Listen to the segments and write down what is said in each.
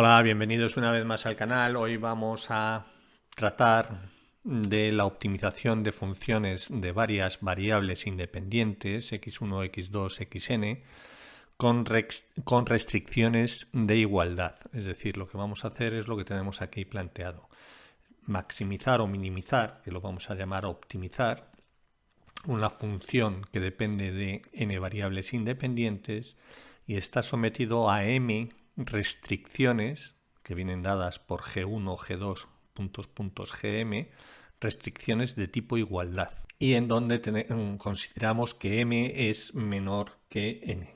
Hola, bienvenidos una vez más al canal. Hoy vamos a tratar de la optimización de funciones de varias variables independientes, x1, x2, xn, con restricciones de igualdad. Es decir, lo que vamos a hacer es lo que tenemos aquí planteado. Maximizar o minimizar, que lo vamos a llamar optimizar, una función que depende de n variables independientes y está sometido a m restricciones que vienen dadas por g1, g2, gm, restricciones de tipo igualdad, y en donde consideramos que m es menor que n.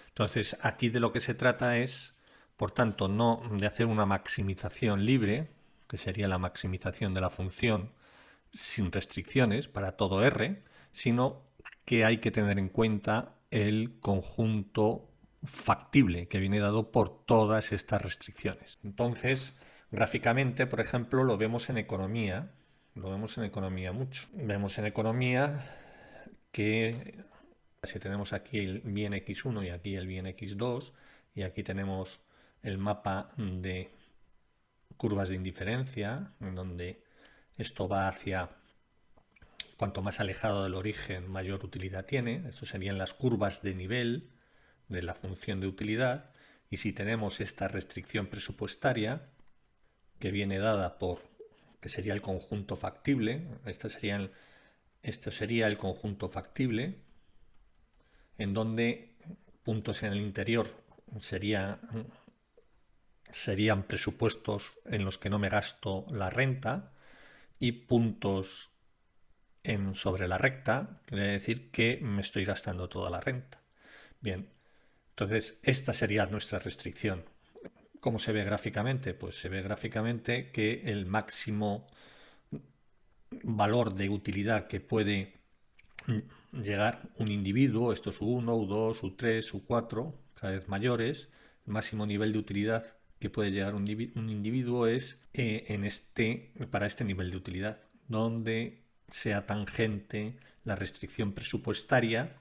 Entonces, aquí de lo que se trata es, por tanto, no de hacer una maximización libre, que sería la maximización de la función sin restricciones para todo R, sino que hay que tener en cuenta el conjunto factible que viene dado por todas estas restricciones. Entonces, gráficamente, por ejemplo, lo vemos en economía mucho. Vemos en economía que si tenemos aquí el bien x1 y aquí el bien x2, y aquí tenemos el mapa de curvas de indiferencia, en donde esto va hacia cuanto más alejado del origen, mayor utilidad tiene. Esto serían las curvas de nivel de la función de utilidad. Y si tenemos esta restricción presupuestaria, que viene dada por, que sería el conjunto factible, esto sería el conjunto factible, en donde puntos en el interior serían presupuestos en los que no me gasto la renta, y puntos sobre la recta, quiere decir que me estoy gastando toda la renta. Bien, entonces esta sería nuestra restricción. ¿Cómo se ve gráficamente? Pues se ve gráficamente que el máximo valor de utilidad que puede llegar un individuo, esto es U1, U2, U3, U4, cada vez mayores, el máximo nivel de utilidad que puede llegar un individuo es para este nivel de utilidad, donde sea tangente la restricción presupuestaria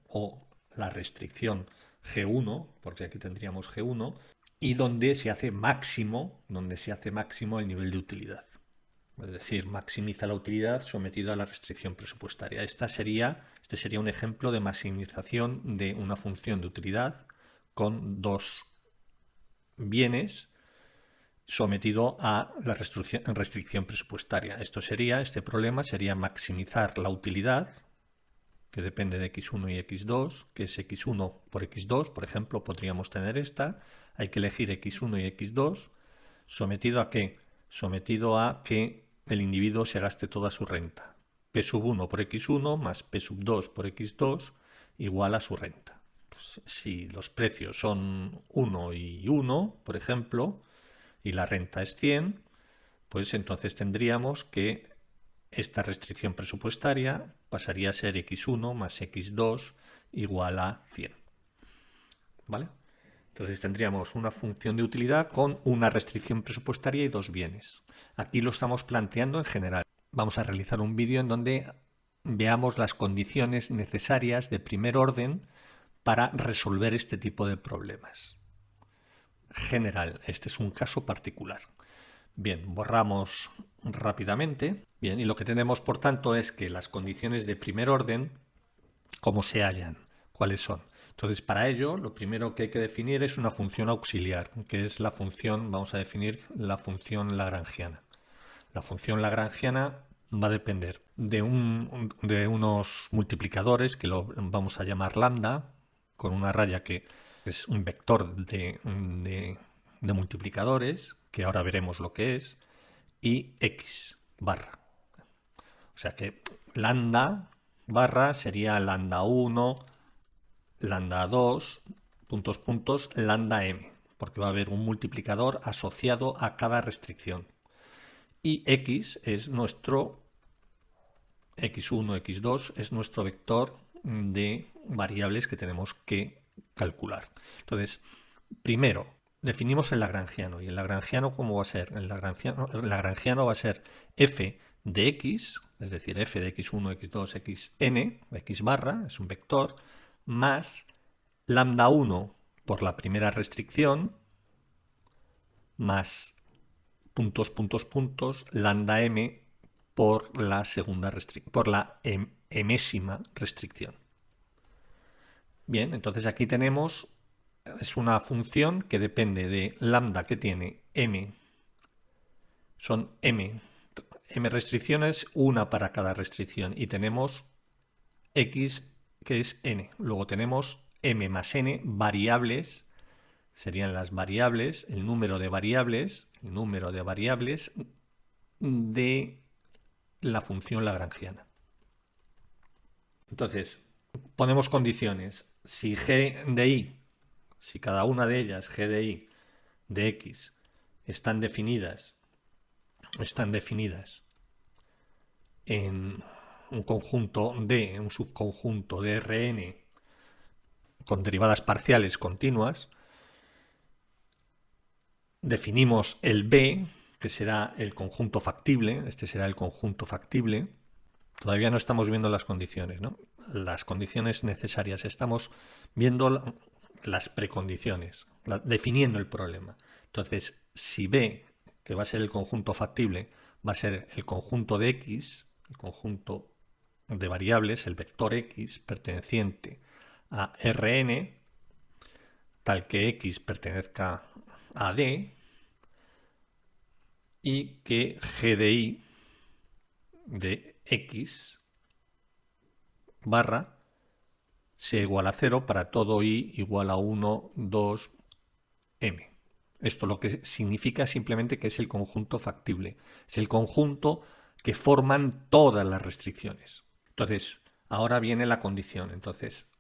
o la restricción G1, porque aquí tendríamos G1, y donde se hace máximo el nivel de utilidad. Es decir, maximiza la utilidad sometida a la restricción presupuestaria. Este sería un ejemplo de maximización de una función de utilidad con dos bienes sometido a la restricción presupuestaria. Este problema sería maximizar la utilidad, que depende de x1 y x2, que es x1 por x2, por ejemplo, podríamos tener esta. Hay que elegir x1 y x2, ¿sometido a qué? Sometido a que el individuo se gaste toda su renta. P sub 1 por x1 más P sub 2 por x2 igual a su renta. Pues, si los precios son 1 y 1, por ejemplo, y la renta es 100, pues entonces tendríamos que esta restricción presupuestaria pasaría a ser x1 más x2 igual a 100. ¿Vale? Entonces tendríamos una función de utilidad con una restricción presupuestaria y dos bienes. Aquí lo estamos planteando en general. Vamos a realizar un vídeo en donde veamos las condiciones necesarias de primer orden para resolver este tipo de problemas. General, este es un caso particular. Bien, borramos rápidamente. Bien, y lo que tenemos, por tanto, es que las condiciones de primer orden, ¿cómo se hallan? ¿Cuáles son? Entonces, para ello, lo primero que hay que definir es una función auxiliar, que es la función, vamos a definir la función lagrangiana. La función lagrangiana va a depender de unos multiplicadores que lo vamos a llamar lambda, con una raya que es un vector de multiplicadores, que ahora veremos lo que es, y x barra. O sea que lambda barra sería lambda 1, lambda 2, lambda m, porque va a haber un multiplicador asociado a cada restricción. Y x es nuestro x1, x2 es nuestro vector de variables que tenemos que calcular. Entonces, primero, definimos el lagrangiano. ¿Y el lagrangiano cómo va a ser? El lagrangiano va a ser f de x, es decir, f de x1, x2, xn, x barra, es un vector, más lambda 1 por la primera restricción, más lambda m por la segunda restricción, por la mésima restricción. Bien, entonces aquí tenemos, es una función que depende de lambda que tiene m, son m restricciones, una para cada restricción, y tenemos x que es n. Luego tenemos m más n variables, serían las variables, el número de variables de la función lagrangiana. Entonces, ponemos condiciones. Si g de i, si cada una de ellas, g de i de x, están definidas en un conjunto D, un subconjunto de Rn con derivadas parciales continuas, definimos el B, que será el conjunto factible, este será el conjunto factible. Todavía no estamos viendo las condiciones, ¿no? Las condiciones necesarias, estamos viendo las precondiciones, definiendo el problema. Entonces, si B, que va a ser el conjunto factible, va a ser el conjunto de X, el conjunto de variables, el vector X perteneciente a Rn, tal que X pertenezca a D, y que G de I de X barra sea igual a 0 para todo I igual a 1, 2, M. Esto lo que significa simplemente que es el conjunto factible. Es el conjunto que forman todas las restricciones. Entonces, ahora viene la condición. Entonces,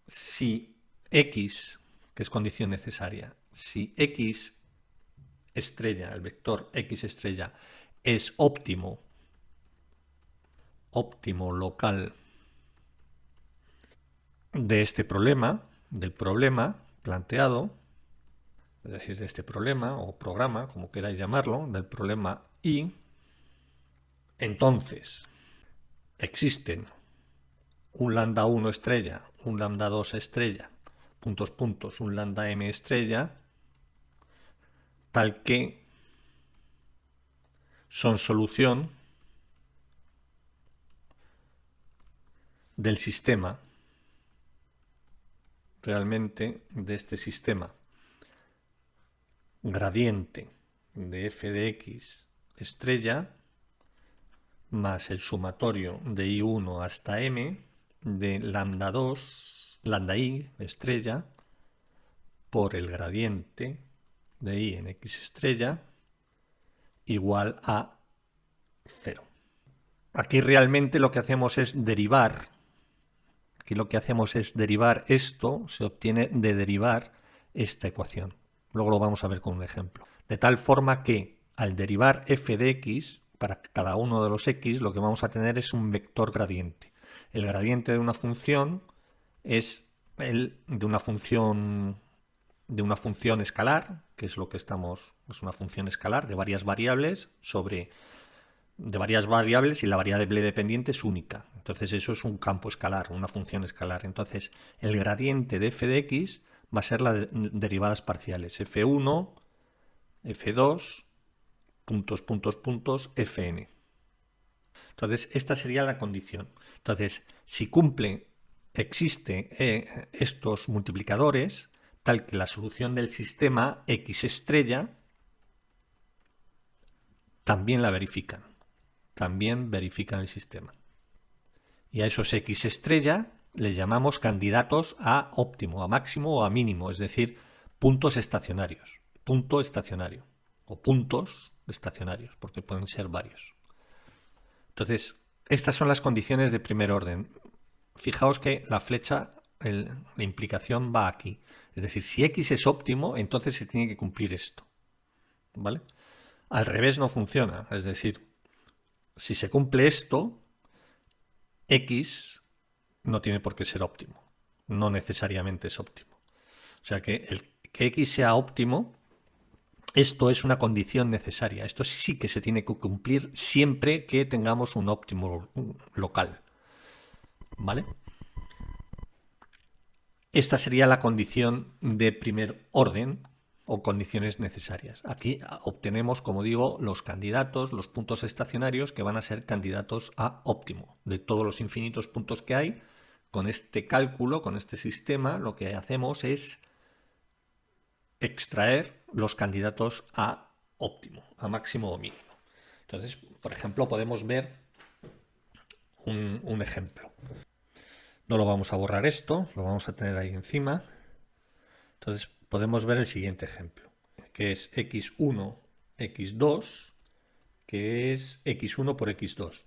si X, que es condición necesaria, si X estrella, el vector X estrella, es óptimo local de este problema, del problema planteado, es decir, de este problema o programa, como queráis llamarlo, del problema I, entonces existen un lambda 1 estrella, un lambda 2 estrella, un lambda m estrella, tal que son solución del sistema, realmente de este sistema gradiente de f de x estrella más el sumatorio de I1 hasta m de lambda 2, lambda i estrella por el gradiente de i en x estrella igual a 0. Aquí realmente lo que hacemos es derivar. Aquí lo que hacemos es derivar esto, se obtiene de derivar esta ecuación. Luego lo vamos a ver con un ejemplo. De tal forma que al derivar f de x, para cada uno de los x, lo que vamos a tener es un vector gradiente. El gradiente de una función es el de una función escalar, que es lo que estamos, es una función escalar de varias variables y la variable dependiente es única. Entonces eso es un campo escalar, una función escalar. Entonces el gradiente de f de x va a ser las derivadas parciales. f1, f2, fn. Entonces esta sería la condición. Entonces si existe estos multiplicadores, tal que la solución del sistema x estrella también la verifican. También verifican el sistema. Y a esos x estrella les llamamos candidatos a óptimo, a máximo o a mínimo, es decir, puntos estacionarios. Punto estacionario o puntos estacionarios, porque pueden ser varios. Entonces, estas son las condiciones de primer orden. Fijaos que la flecha, la implicación va aquí. Es decir, si x es óptimo, entonces se tiene que cumplir esto. ¿Vale? Al revés no funciona. Es decir, si se cumple esto, x no tiene por qué ser óptimo. No necesariamente es óptimo. O sea que que x sea óptimo, esto es una condición necesaria. Esto sí que se tiene que cumplir siempre que tengamos un óptimo local. ¿Vale? Esta sería la condición de primer orden o condiciones necesarias. Aquí obtenemos, como digo, los candidatos, los puntos estacionarios que van a ser candidatos a óptimo. De todos los infinitos puntos que hay, con este cálculo, con este sistema, lo que hacemos es extraer los candidatos a óptimo, a máximo o mínimo. Entonces, por ejemplo, podemos ver un ejemplo. No lo vamos a borrar esto, lo vamos a tener ahí encima. Entonces podemos ver el siguiente ejemplo, que es x1, x2, que es x1 por x2.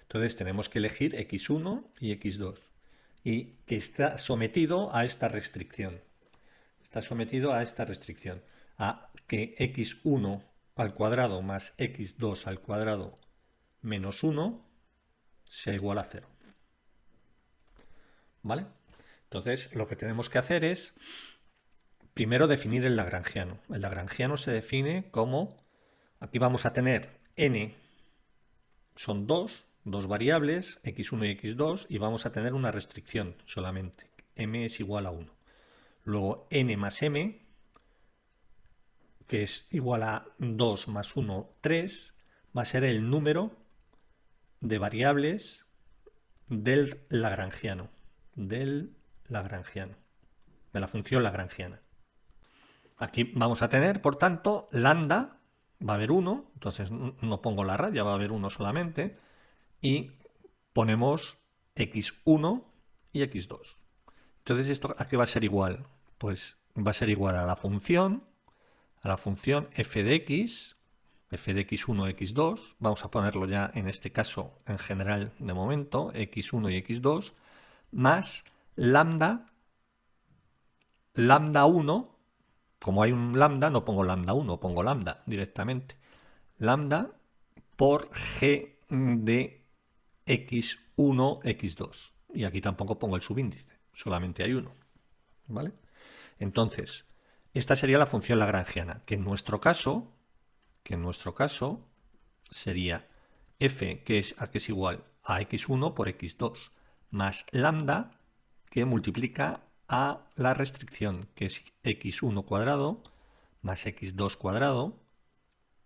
Entonces tenemos que elegir x1 y x2 y que está sometido a esta restricción. Está sometido a esta restricción, a que x1 al cuadrado más x2 al cuadrado menos 1 sea igual a 0. ¿Vale? Entonces lo que tenemos que hacer es primero definir el lagrangiano. El lagrangiano se define como, aquí vamos a tener n, son dos variables, x1 y x2, y vamos a tener una restricción solamente, m es igual a 1. Luego n más m, que es igual a 2 más 1, 3, va a ser el número de variables del lagrangiano, de la función lagrangiana. Aquí vamos a tener, por tanto, lambda, va a haber 1, entonces no pongo la raya, va a haber 1 solamente, y ponemos x1 y x2. Entonces, ¿esto a qué va a ser igual? Pues va a ser igual a la función f de x, f de x1, x2, vamos a ponerlo ya en este caso en general de momento, x1 y x2, más lambda 1, como hay un lambda, no pongo lambda 1, pongo lambda directamente. Lambda por g de x1, x2. Y aquí tampoco pongo el subíndice, solamente hay uno. ¿Vale? Entonces, esta sería la función lagrangiana, que en nuestro caso sería f, que es igual a x1 por x2, más lambda, que multiplica a la restricción, que es x1 cuadrado más x2 cuadrado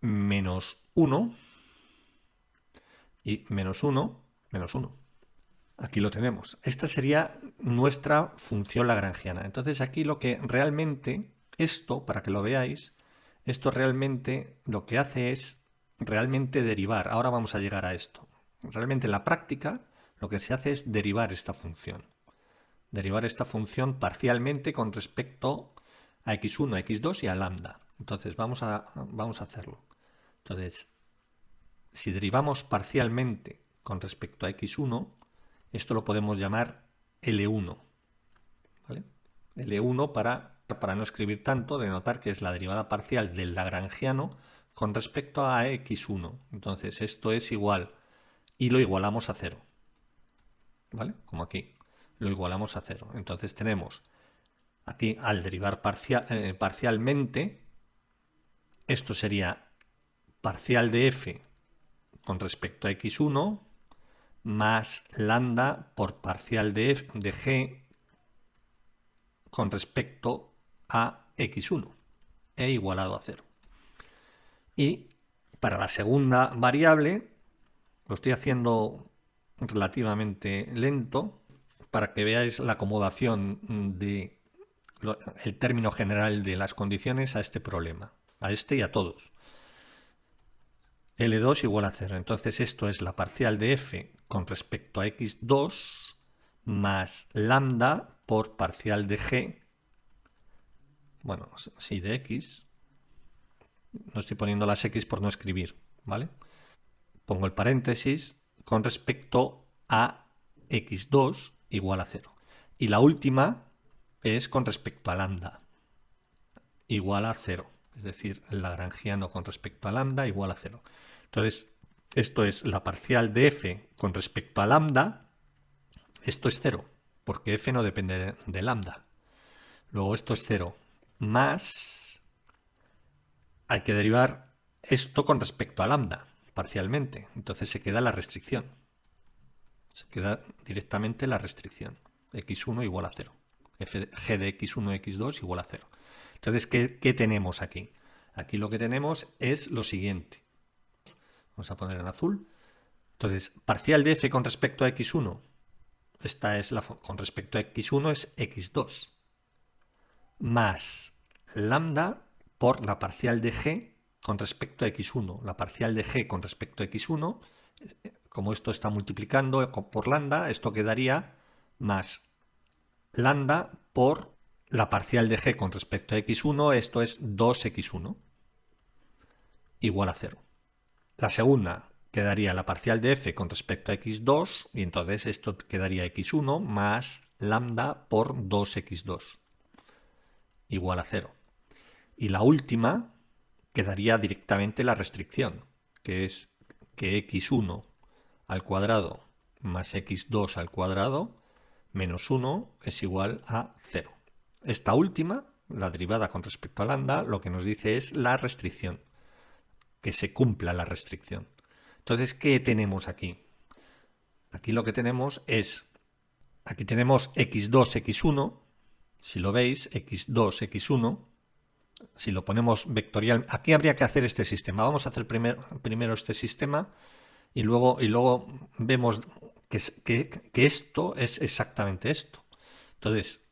menos 1 y menos 1, menos 1. Aquí lo tenemos. Esta sería nuestra función lagrangiana. Entonces aquí lo que realmente, esto, para que lo veáis, esto realmente lo que hace es realmente derivar. Ahora vamos a llegar a esto. Realmente en la práctica lo que se hace es derivar esta función. Derivar esta función parcialmente con respecto a x1, x2 y a lambda. Entonces vamos a hacerlo. Entonces, si derivamos parcialmente con respecto a x1, esto lo podemos llamar L1. ¿Vale? L1 para no escribir tanto, denotar que es la derivada parcial del lagrangiano con respecto a x1. Entonces esto es igual y lo igualamos a 0. ¿Vale? Como aquí. Lo igualamos a 0. Entonces tenemos aquí al derivar parcialmente, esto sería parcial de f con respecto a x1 más lambda por parcial de g con respecto a x1 e igualado a 0. Y para la segunda variable, lo estoy haciendo relativamente lento para que veáis la acomodación del término general de las condiciones a este problema, a este y a todos. L2 igual a 0. Entonces esto es la parcial de f con respecto a x2 más lambda por parcial de g, bueno, sí, de x. No estoy poniendo las x por no escribir, ¿vale? Pongo el paréntesis con respecto a x2 igual a 0. Y la última es con respecto a lambda igual a 0. Es decir, el lagrangiano con respecto a lambda igual a 0. Entonces, esto es la parcial de f con respecto a lambda. Esto es 0, porque f no depende de lambda. Luego esto es 0, más hay que derivar esto con respecto a lambda, parcialmente. Entonces se queda la restricción. Se queda directamente la restricción. x1 igual a 0. G de x1, x2 igual a 0. Entonces, ¿qué tenemos aquí? Aquí lo que tenemos es lo siguiente. Vamos a poner en azul. Entonces, parcial de f con respecto a x1. Esta es con respecto a x1 es x2. Más lambda por la parcial de g con respecto a x1. La parcial de g con respecto a x1, como esto está multiplicando por lambda, esto quedaría más lambda por la parcial de g con respecto a x1, esto es 2x1, igual a 0. La segunda quedaría la parcial de f con respecto a x2, y entonces esto quedaría x1 más lambda por 2x2, igual a 0. Y la última quedaría directamente la restricción, que es que x1 al cuadrado más x2 al cuadrado menos 1 es igual a 0. Esta última, la derivada con respecto a lambda, lo que nos dice es la restricción, que se cumpla la restricción. Entonces, ¿qué tenemos aquí? Aquí lo que tenemos es, aquí tenemos x2, x1, si lo veis, x2, x1, si lo ponemos vectorial, aquí habría que hacer este sistema. Vamos a hacer primero este sistema y luego vemos que esto es exactamente esto. Entonces,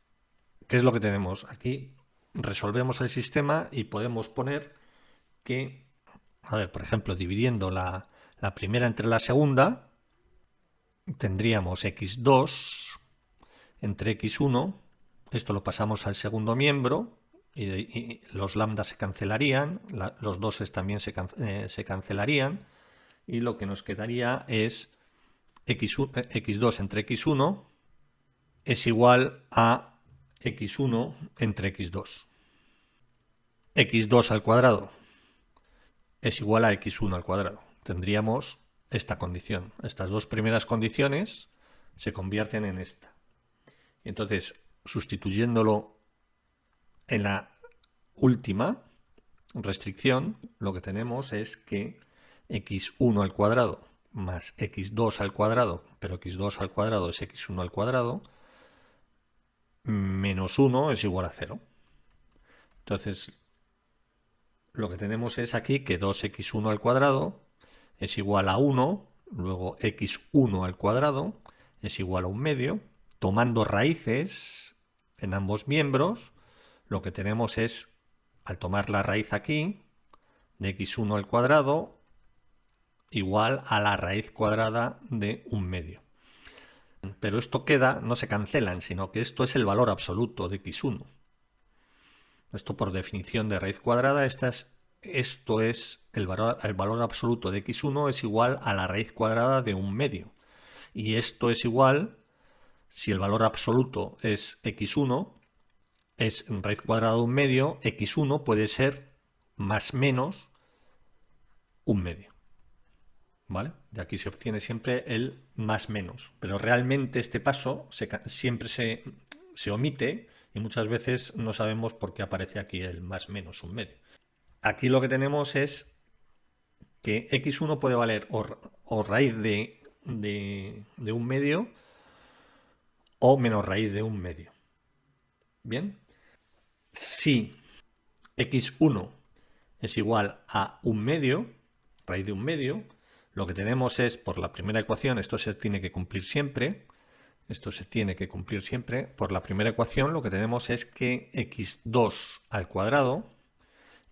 ¿qué es lo que tenemos? Aquí resolvemos el sistema y podemos poner que, a ver, por ejemplo, dividiendo la primera entre la segunda, tendríamos x2 entre x1, esto lo pasamos al segundo miembro, y los lambdas se cancelarían, los doses también se cancelarían, y lo que nos quedaría es x2 entre x1 es igual a x1 entre x2. x2 al cuadrado es igual a x1 al cuadrado. Tendríamos esta condición. Estas dos primeras condiciones se convierten en esta. Entonces, sustituyéndolo en la última restricción, lo que tenemos es que x1 al cuadrado más x2 al cuadrado, pero x2 al cuadrado es x1 al cuadrado, menos 1 es igual a 0. Entonces, lo que tenemos es aquí que 2x1 al cuadrado es igual a 1, luego x1 al cuadrado es igual a 1 medio. Tomando raíces en ambos miembros, lo que tenemos es, al tomar la raíz aquí, de x1 al cuadrado igual a la raíz cuadrada de 1 medio. Pero esto queda, no se cancelan, sino que esto es el valor absoluto de x1. Esto por definición de raíz cuadrada, esto es el valor absoluto de x1 es igual a la raíz cuadrada de 1 medio. Y esto es igual, si el valor absoluto es x1, es raíz cuadrada de 1 medio, x1 puede ser más menos 1 medio. ¿Vale? De aquí se obtiene siempre el más menos. Pero realmente este paso siempre se omite y muchas veces no sabemos por qué aparece aquí el más menos 1 medio. Aquí lo que tenemos es que x1 puede valer o raíz de 1 medio o menos raíz de 1 medio. Bien, si x1 es igual a 1 medio, raíz de 1 medio, lo que tenemos es, por la primera ecuación, esto se tiene que cumplir siempre, por la primera ecuación lo que tenemos es que x2 al cuadrado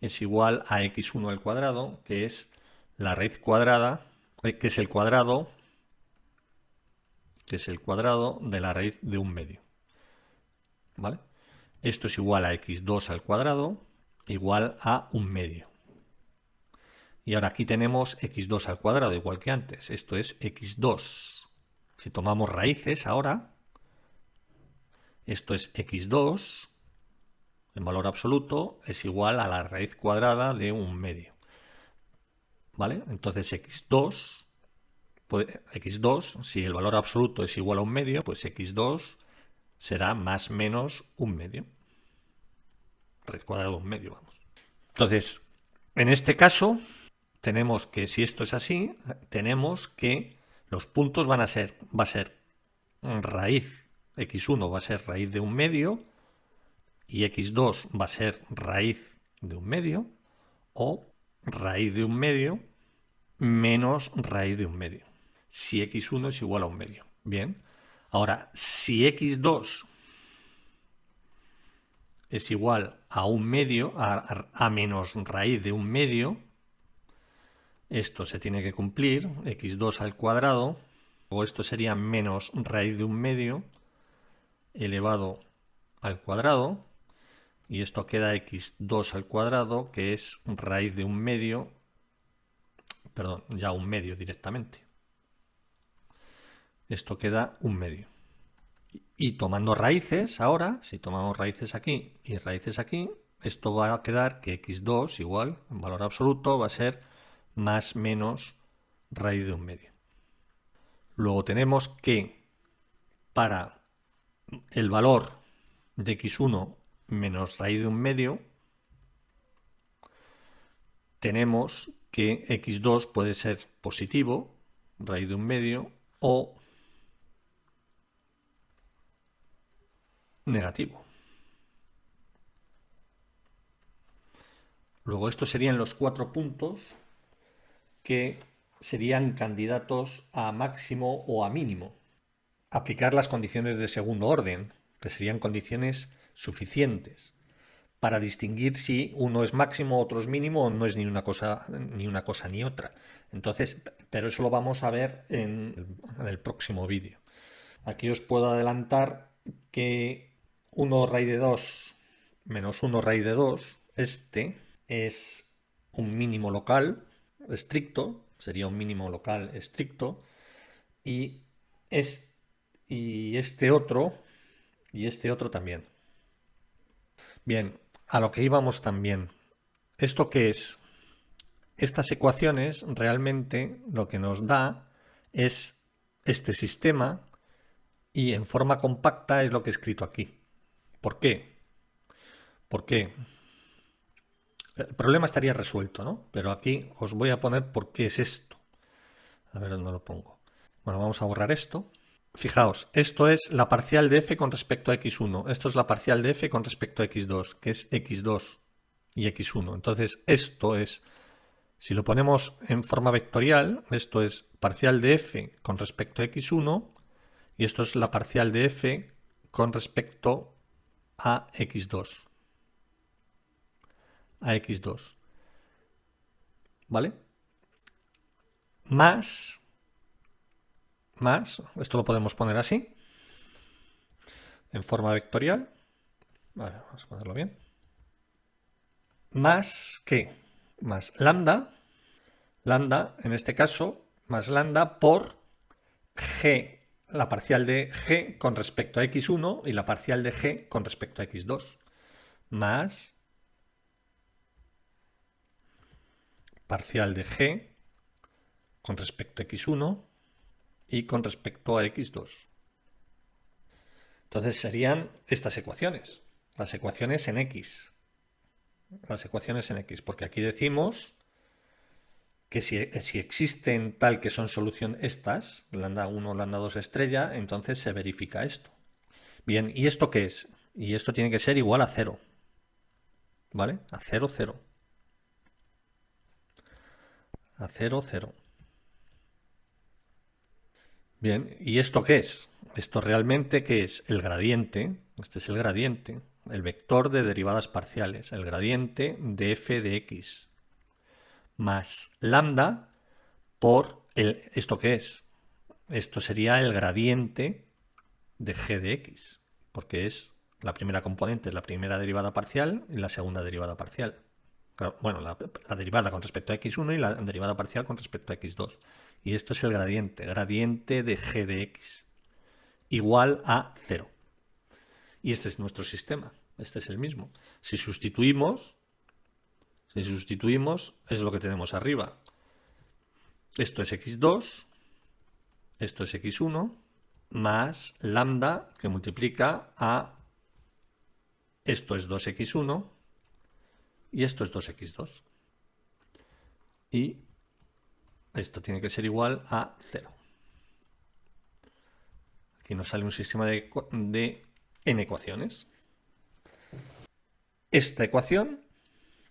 es igual a x1 al cuadrado, que es la raíz cuadrada, que es el cuadrado de la raíz de 1 medio. ¿Vale? Esto es igual a x2 al cuadrado igual a 1 medio. Y ahora aquí tenemos x2 al cuadrado, igual que antes. Esto es x2. Si tomamos raíces ahora, esto es x2, en valor absoluto, es igual a la raíz cuadrada de 1 medio. ¿Vale? Entonces x2, si el valor absoluto es igual a 1 medio, pues x2 será más menos 1 medio. Raíz cuadrada de 1 medio, vamos. Entonces, en este caso, tenemos que, si esto es así, tenemos que los puntos va a ser raíz, x1 va a ser raíz de 1 medio, y x2 va a ser raíz de un medio, o raíz de un medio menos raíz de un medio, si x1 es igual a un medio. Bien, ahora, si x2 es igual a un medio, a menos raíz de un medio, esto se tiene que cumplir, x2 al cuadrado, o esto sería menos raíz de un medio elevado al cuadrado, y esto queda x2 al cuadrado, que es raíz de un medio, perdón, ya un medio directamente. Esto queda un medio. Y tomando raíces ahora, si tomamos raíces aquí y raíces aquí, esto va a quedar que x2 igual, en valor absoluto, va a ser más menos raíz de un medio. Luego tenemos que para el valor de x1 menos raíz de un medio, tenemos que x2 puede ser positivo, raíz de un medio, o negativo. Luego estos serían los 4 puntos que serían candidatos a máximo o a mínimo. Aplicar las condiciones de segundo orden, que serían condiciones suficientes para distinguir si uno es máximo, otro es mínimo, o no es ni una cosa ni otra. Entonces, pero eso lo vamos a ver en el próximo vídeo. Aquí os puedo adelantar que 1 raíz de 2 menos 1 raíz de 2, este es un mínimo local estricto, sería un mínimo local estricto, y este otro también. Bien, a lo que íbamos también. ¿Esto qué es? Estas ecuaciones realmente lo que nos da es este sistema, y en forma compacta es lo que he escrito aquí. ¿Por qué? Porque el problema estaría resuelto, ¿no? Pero aquí os voy a poner por qué es esto. A ver dónde lo pongo. Bueno, vamos a borrar esto. Fijaos, esto es la parcial de f con respecto a x1. Esto es la parcial de f con respecto a x2, que es x2 y x1. Entonces, esto es, si lo ponemos en forma vectorial, esto es parcial de f con respecto a x1 y esto es la parcial de f con respecto a x2. A x2. ¿Vale? Más, esto lo podemos poner así, en forma vectorial. Vale, vamos a ponerlo bien. Más, ¿qué? Más lambda, en este caso, más lambda por g, la parcial de g con respecto a x1 y la parcial de g con respecto a x2, más parcial de g con respecto a x1 y con respecto a x2. Entonces serían estas ecuaciones, las ecuaciones en x. Las ecuaciones en x, porque aquí decimos que si existen tal que son solución estas, lambda 1, lambda 2 estrella, entonces se verifica esto. Bien, ¿y esto qué es? Y esto tiene que ser igual a 0. ¿Vale? A 0, 0. A 0, 0. Bien, ¿y esto qué es? Esto realmente, ¿qué es? El gradiente. Este es el gradiente. El vector de derivadas parciales. El gradiente de f de x. Más lambda por ¿esto qué es? Esto sería el gradiente de g de x, porque es la primera componente, la primera derivada parcial y la segunda derivada parcial. Bueno, la derivada con respecto a x1 y la derivada parcial con respecto a x2. Y esto es el gradiente de g de x, igual a 0. Y este es nuestro sistema, este es el mismo. Si sustituimos, es lo que tenemos arriba. Esto es x2, esto es x1, más lambda que multiplica a esto es 2x1 y esto es 2x2. Y esto tiene que ser igual a 0. Aquí nos sale un sistema de n ecuaciones. Esta ecuación,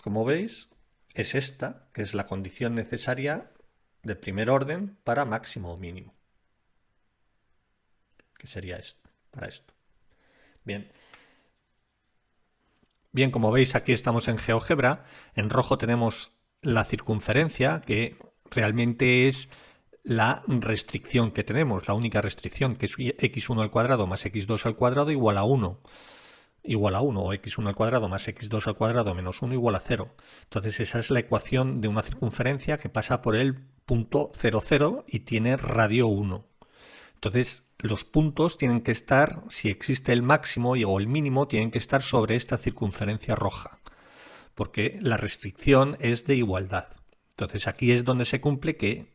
como veis, es esta, que es la condición necesaria de primer orden para máximo o mínimo. Que sería esto, para esto. Bien. Bien, como veis, aquí estamos en GeoGebra. En rojo tenemos la circunferencia, que realmente es la restricción que tenemos, la única restricción, que es x1 al cuadrado más x2 al cuadrado igual a 1. Igual a 1, o x1 al cuadrado más x2 al cuadrado menos 1 igual a 0. Entonces esa es la ecuación de una circunferencia que pasa por el punto 0, 0 y tiene radio 1. Entonces los puntos tienen que estar, si existe el máximo o el mínimo, tienen que estar sobre esta circunferencia roja, porque la restricción es de igualdad. Entonces aquí es donde se cumple que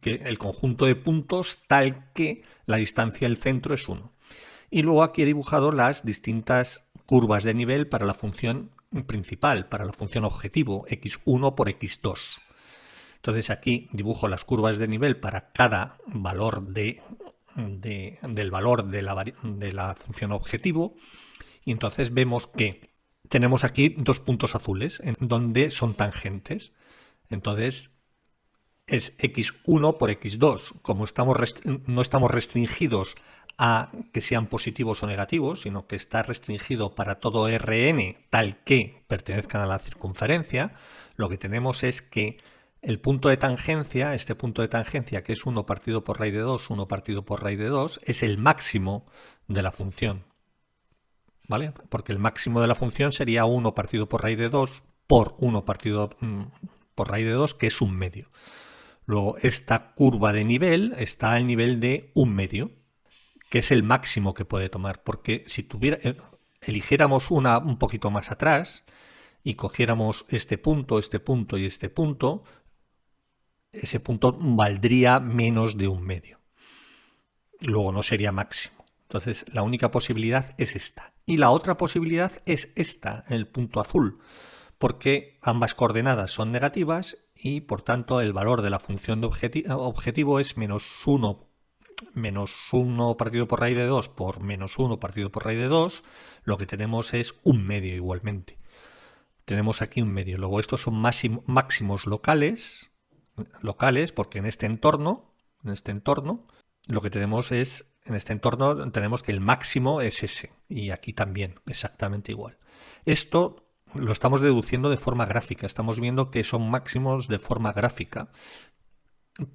el conjunto de puntos tal que la distancia del centro es 1. Y luego aquí he dibujado las distintas curvas de nivel para la función principal, para la función objetivo, x1 por x2. Entonces aquí dibujo las curvas de nivel para cada valor del valor de la función objetivo, y entonces vemos que tenemos aquí dos puntos azules en donde son tangentes. Entonces es x1 por x2. Como no estamos restringidos a que sean positivos o negativos, sino que está restringido para todo Rn tal que pertenezcan a la circunferencia, lo que tenemos es que el punto de tangencia, este punto de tangencia que es 1 partido por raíz de 2, 1 partido por raíz de 2, es el máximo de la función. ¿Vale? Porque el máximo de la función sería 1 partido por raíz de 2 por 1 partido por raíz de 2, que es un medio. Luego, esta curva de nivel está al nivel de un medio, que es el máximo que puede tomar, porque si eligiéramos una un poquito más atrás y cogiéramos este punto y este punto, ese punto valdría menos de un medio. Luego no sería máximo. Entonces la única posibilidad es esta. Y la otra posibilidad es esta, el punto azul, porque ambas coordenadas son negativas y por tanto el valor de la función de objetivo es menos 1 partido por raíz de 2 por menos 1 partido por raíz de 2, lo que tenemos es un medio igualmente. Tenemos aquí un medio. Luego estos son máximos locales, porque en este entorno, lo que tenemos es, en este entorno tenemos que el máximo es ese, y aquí también, exactamente igual. Esto lo estamos deduciendo de forma gráfica, estamos viendo que son máximos de forma gráfica.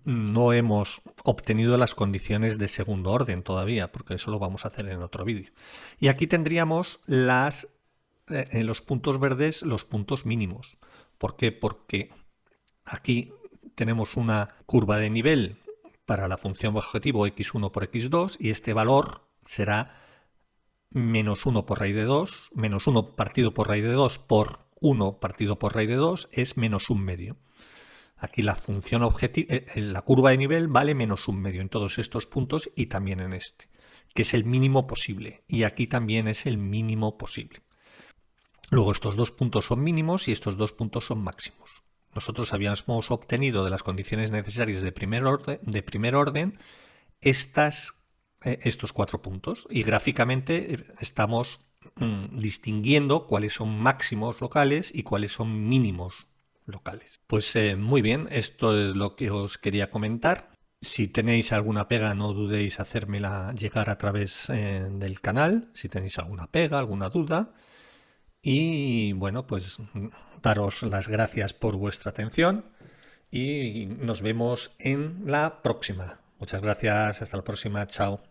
No hemos obtenido las condiciones de segundo orden todavía, porque eso lo vamos a hacer en otro vídeo. Y aquí tendríamos en los puntos verdes los puntos mínimos. ¿Por qué? Porque aquí tenemos una curva de nivel para la función objetivo x1 por x2 y este valor será menos 1 por raíz de 2, menos 1 partido por raíz de 2 por 1 partido por raíz de 2 es menos un medio. Aquí la función la curva de nivel vale menos un medio en todos estos puntos y también en este, que es el mínimo posible. Y aquí también es el mínimo posible. Luego estos dos puntos son mínimos y estos dos puntos son máximos. Nosotros habíamos obtenido de las condiciones necesarias de primer orden estos 4 puntos y gráficamente estamos distinguiendo cuáles son máximos locales y cuáles son mínimos locales. Pues muy bien, esto es lo que os quería comentar. Si tenéis alguna pega, no dudéis hacérmela llegar a través del canal, si tenéis alguna pega, alguna duda. Y bueno, pues daros las gracias por vuestra atención y nos vemos en la próxima. Muchas gracias, hasta la próxima, chao.